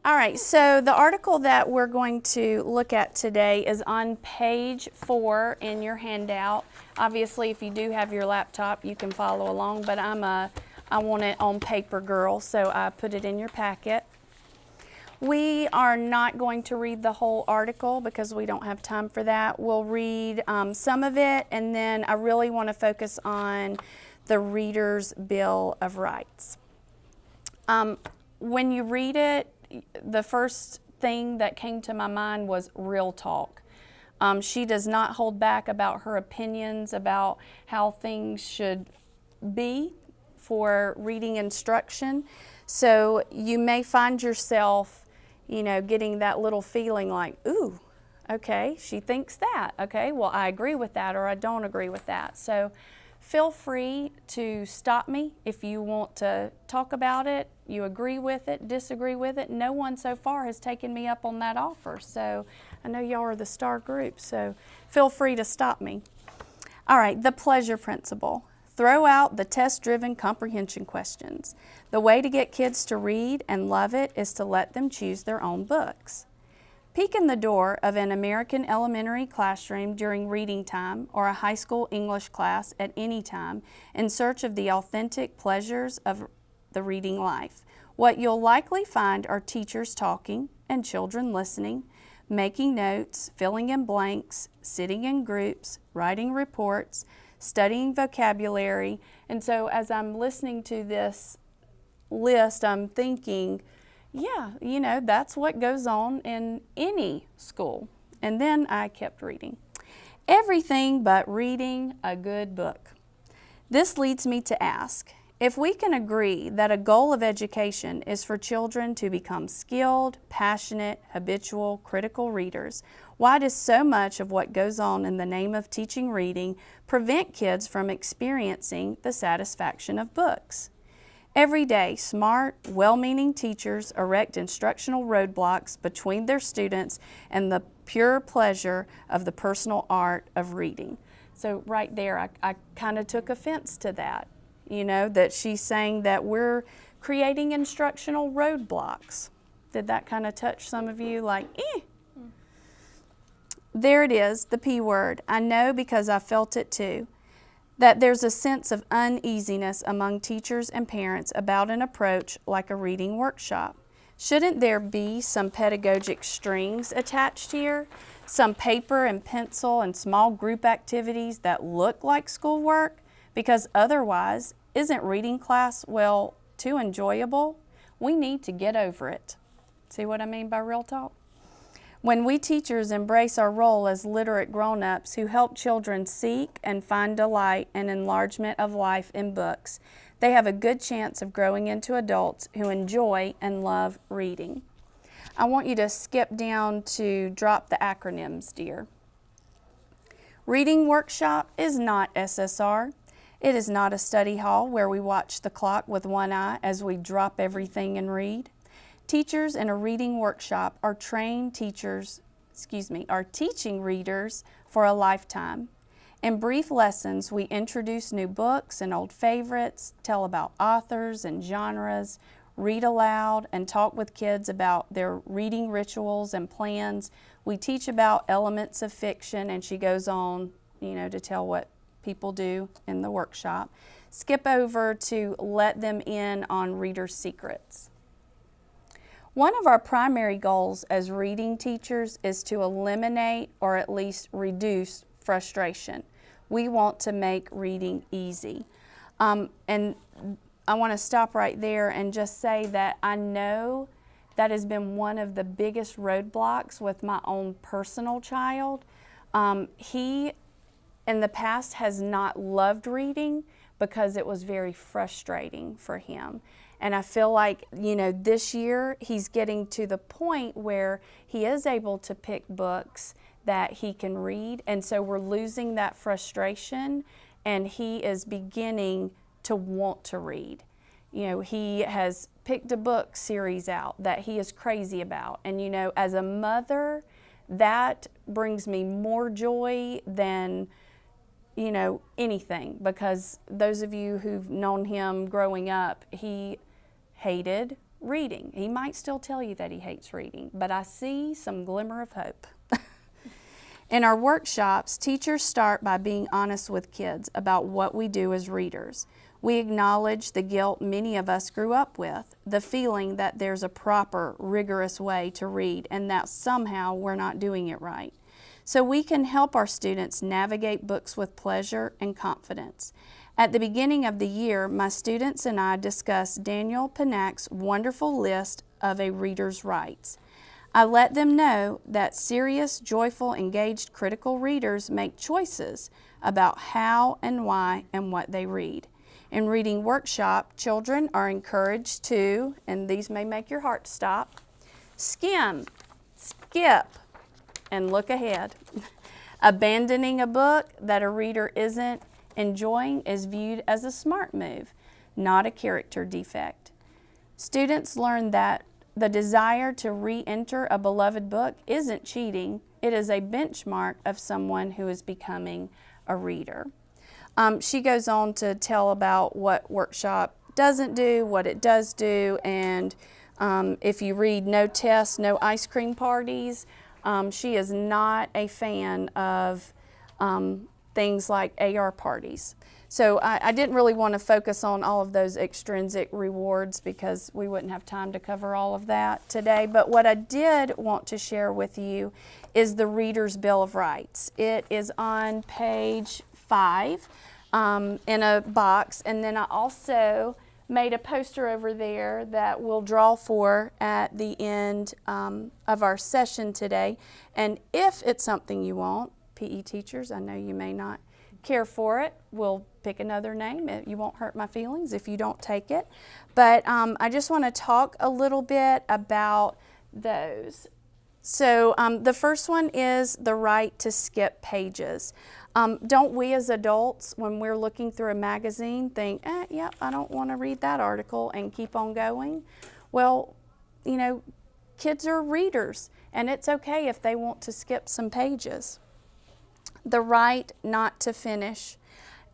All right, so the article that we're going to look at today is on page 4 in your handout. Obviously, if you do have your laptop, you can follow along, but I want it on paper, girl, so I put it in your packet. We are not going to read the whole article because we don't have time for that. We'll read some of it, and then I really want to focus on the Reader's Bill of Rights. When you read it, the first thing that came to my mind was real talk. She does not hold back about her opinions about how things should be for reading instruction. So you may find yourself, getting that little feeling like, ooh, okay, she thinks that. Okay, well, I agree with that or I don't agree with that. So feel free to stop me if you want to talk about it, you agree with it, disagree with it. No one so far has taken me up on that offer. So I know y'all are the star group, so feel free to stop me. All right, the pleasure principle. Throw out the test-driven comprehension questions. The way to get kids to read and love it is to let them choose their own books. Peek in the door of an American elementary classroom during reading time or a high school English class at any time in search of the authentic pleasures of the reading life. What you'll likely find are teachers talking and children listening, making notes, filling in blanks, sitting in groups, writing reports, studying vocabulary. And so as I'm listening to this list, I'm thinking, yeah, that's what goes on in any school. And then I kept reading. Everything but reading a good book. This leads me to ask, if we can agree that a goal of education is for children to become skilled, passionate, habitual, critical readers, why does so much of what goes on in the name of teaching reading prevent kids from experiencing the satisfaction of books? Every day, smart, well-meaning teachers erect instructional roadblocks between their students and the pure pleasure of the personal art of reading. So right there, I kind of took offense to that, that she's saying that we're creating instructional roadblocks. Did that kind of touch some of you like, eh? There it is, the P word. I know because I felt it too. That there's a sense of uneasiness among teachers and parents about an approach like a reading workshop. Shouldn't there be some pedagogic strings attached here? Some paper and pencil and small group activities that look like schoolwork? Because otherwise, isn't reading class, too enjoyable? We need to get over it. See what I mean by real talk? When we teachers embrace our role as literate grown-ups who help children seek and find delight and enlargement of life in books, they have a good chance of growing into adults who enjoy and love reading. I want you to skip down to drop the acronyms, dear. Reading workshop is not SSR. It is not a study hall where we watch the clock with one eye as we drop everything and read. Teachers in a reading workshop are teaching readers for a lifetime. In brief lessons, we introduce new books and old favorites, tell about authors and genres, read aloud, and talk with kids about their reading rituals and plans. We teach about elements of fiction, and she goes on, to tell what people do in the workshop. Skip over to let them in on reader secrets. One of our primary goals as reading teachers is to eliminate or at least reduce frustration. We want to make reading easy. And I want to stop right there and just say that I know that has been one of the biggest roadblocks with my own personal child. He, in the past, has not loved reading because it was very frustrating for him. And I feel like, this year he's getting to the point where he is able to pick books that he can read. And so we're losing that frustration and he is beginning to want to read. He has picked a book series out that he is crazy about. And, as a mother, that brings me more joy than anything, because those of you who've known him growing up, he hated reading. He might still tell you that he hates reading, but I see some glimmer of hope. In our workshops, teachers start by being honest with kids about what we do as readers. We acknowledge the guilt many of us grew up with, the feeling that there's a proper, rigorous way to read and that somehow we're not doing it right. So we can help our students navigate books with pleasure and confidence. At the beginning of the year, my students and I discussed Daniel Pinak's wonderful list of a reader's rights. I let them know that serious, joyful, engaged, critical readers make choices about how and why and what they read. In reading workshop, children are encouraged to, and these may make your heart stop, skim, skip, and look ahead. Abandoning a book that a reader isn't enjoying is viewed as a smart move, not a character defect. Students learn that the desire to re-enter a beloved book isn't cheating. It is a benchmark of someone who is becoming a reader. She goes on to tell about what workshop doesn't do, what it does do, and if you read no tests, no ice cream parties, she is not a fan of things like AR parties. So I didn't really want to focus on all of those extrinsic rewards because we wouldn't have time to cover all of that today. But what I did want to share with you is the Reader's Bill of Rights. It is on page 5 in a box, and then I also made a poster over there that we'll draw for at the end of our session today. And if it's something you want, PE teachers, I know you may not care for it, we'll pick another name. You won't hurt my feelings if you don't take it. But I just want to talk a little bit about those. So the first one is the right to skip pages. Don't we as adults, when we're looking through a magazine, think, yep, I don't want to read that article and keep on going? Well, you know, kids are readers, and it's okay if they want to skip some pages. The right not to finish.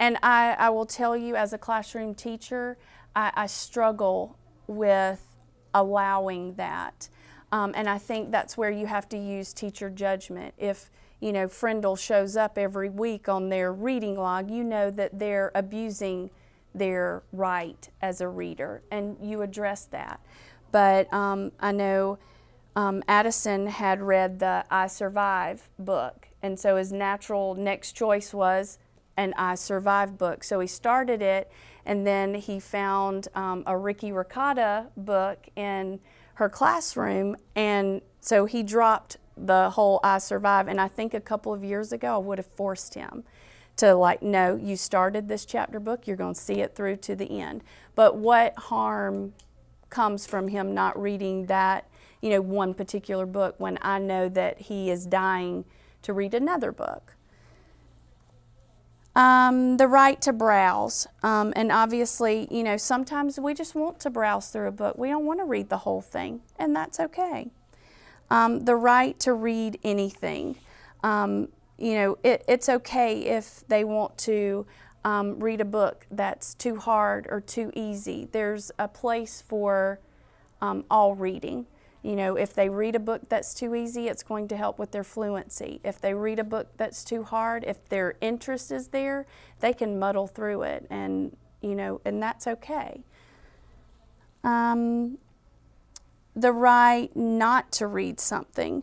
And I will tell you, as a classroom teacher, I struggle with allowing that. And I think that's where you have to use teacher judgment. If, you know, Frindle shows up every week on their reading log, you know that they're abusing their right as a reader, and you address that. But I know Addison had read the I Survive book, and so his natural next choice was an I Survive book. So he started it, and then he found a Ricky Ricotta book in her classroom, and so he dropped the whole I Survive. And I think a couple of years ago I would have forced him to, like, no, you started this chapter book, you're going to see it through to the end. But what harm comes from him not reading that, you know, one particular book when I know that he is dying to read another book? The right to browse. And obviously, you know, sometimes we just want to browse through a book. We don't want to read the whole thing, and that's okay. The right to read anything. You know, it's okay if they want to read a book that's too hard or too easy. There's a place for all reading. You know, if they read a book that's too easy, it's going to help with their fluency. If they read a book that's too hard, if their interest is there, they can muddle through it, and, you know, and that's okay. The right not to read something.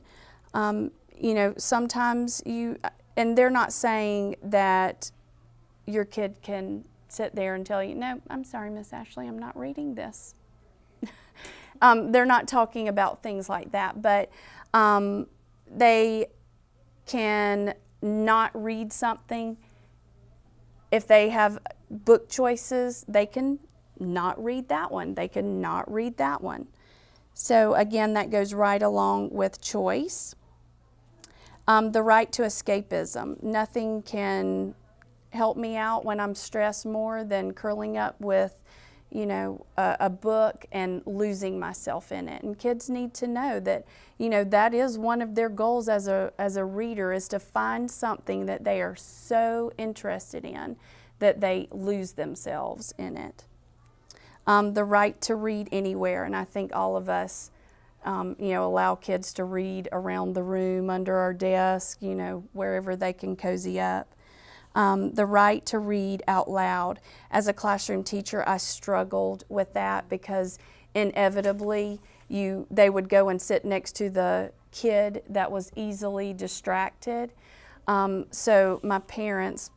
You know, sometimes and they're not saying that your kid can sit there and tell you, no, I'm sorry, Miss Ashley, I'm not reading this. They're not talking about things like that, but they can not read something. If they have book choices, they can not read that one. They can not read that one. So again, that goes right along with choice. The right to escapism. Nothing can help me out when I'm stressed more than curling up with, you know, a book and losing myself in it. And kids need to know that, you know, that is one of their goals as a reader, is to find something that they are so interested in that they lose themselves in it. The right to read anywhere, and I think all of us, allow kids to read around the room, under our desk, wherever they can cozy up. The right to read out loud. As a classroom teacher, I struggled with that because inevitably they would go and sit next to the kid that was easily distracted. So my parents,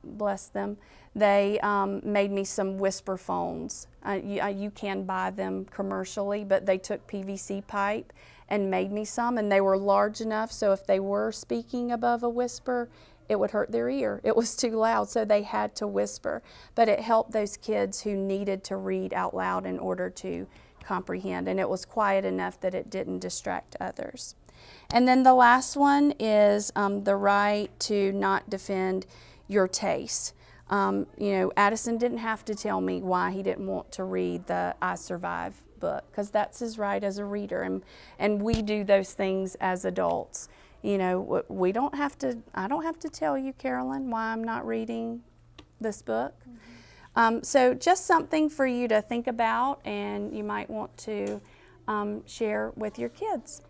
bless them, they made me some whisper phones. You can buy them commercially, but they took PVC pipe and made me some, and they were large enough so if they were speaking above a whisper, it would hurt their ear. It was too loud, so they had to whisper. But it helped those kids who needed to read out loud in order to comprehend, and it was quiet enough that it didn't distract others. And then the last one is the right to not defend your taste. Addison didn't have to tell me why he didn't want to read the I Survive book, because that's his right as a reader, and we do those things as adults. We don't have to, I don't have to tell you, Carolyn, why I'm not reading this book. So just something for you to think about, and you might want to share with your kids.